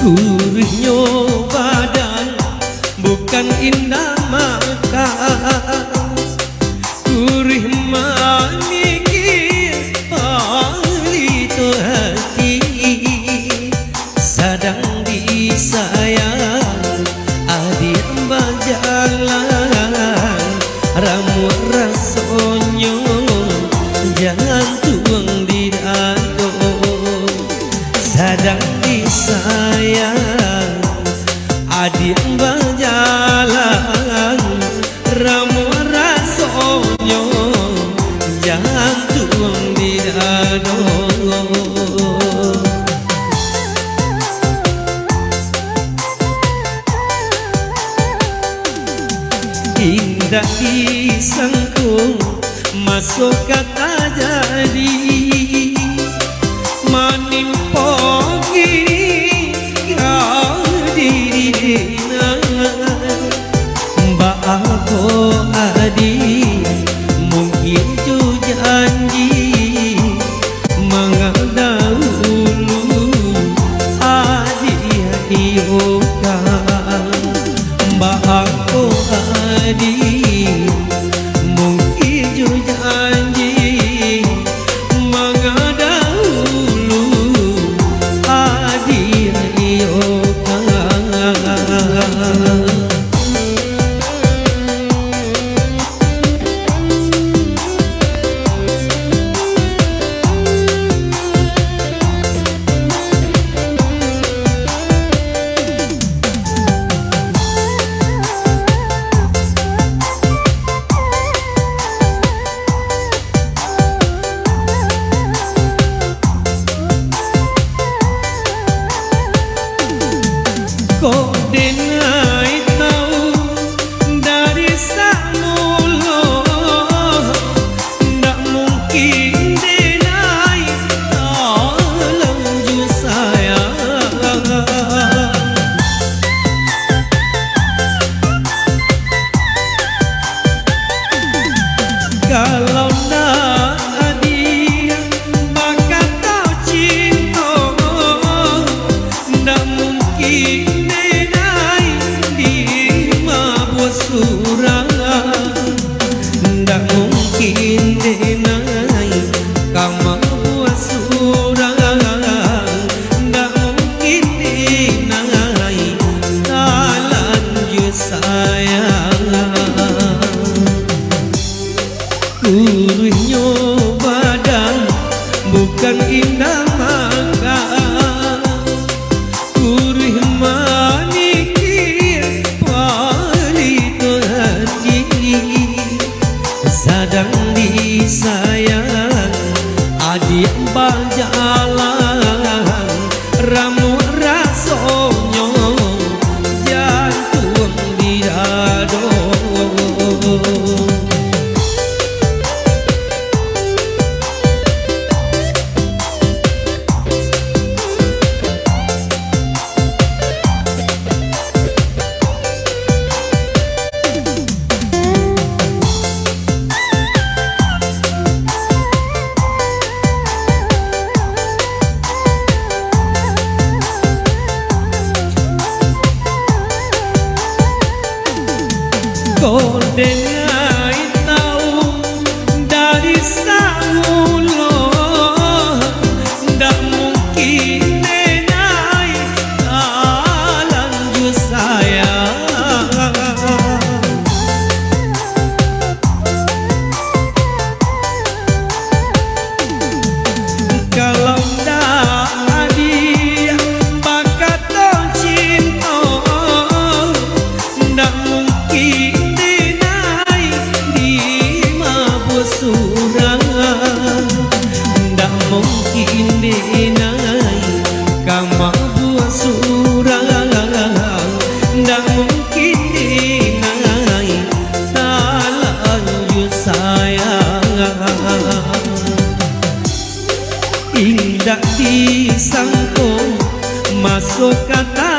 Gurihnya badan bukan indah mata, gurih manis palito hati, sedang disayang adik berjalan, ramu rasonyo jangan tuang di dado, sedang disayang adik berjalan, ramu rasonyo jangan tuang di dado. Indah isangku masuk kata jadi, manimpogi dirinya mbak aku adi mungkin tu janji mengadahulu adi hadiukan mbak aku adi mungkin tu janji mengadahulu adi hadiukan. Kok denai tahu dari samulu, ndak mungkin denai dalam ju sayang. Kalau ndak dia bakal tahu cinta, ndak mungkin surang, ndak mungkin denai kamu buat surang, ndak mungkin denai dalam ju sayang. Gurihnya badan bukan indah mata, gurih manis sedang disayang adik berjalan, ramu rasonyo jantung di dado. Kau denai tahu dari samulu, ndak mungkin denai dalam ju sayang. Kalau ndak dia bakal tahu cinta, ndak mungkin surang, tidak disangko masuk kata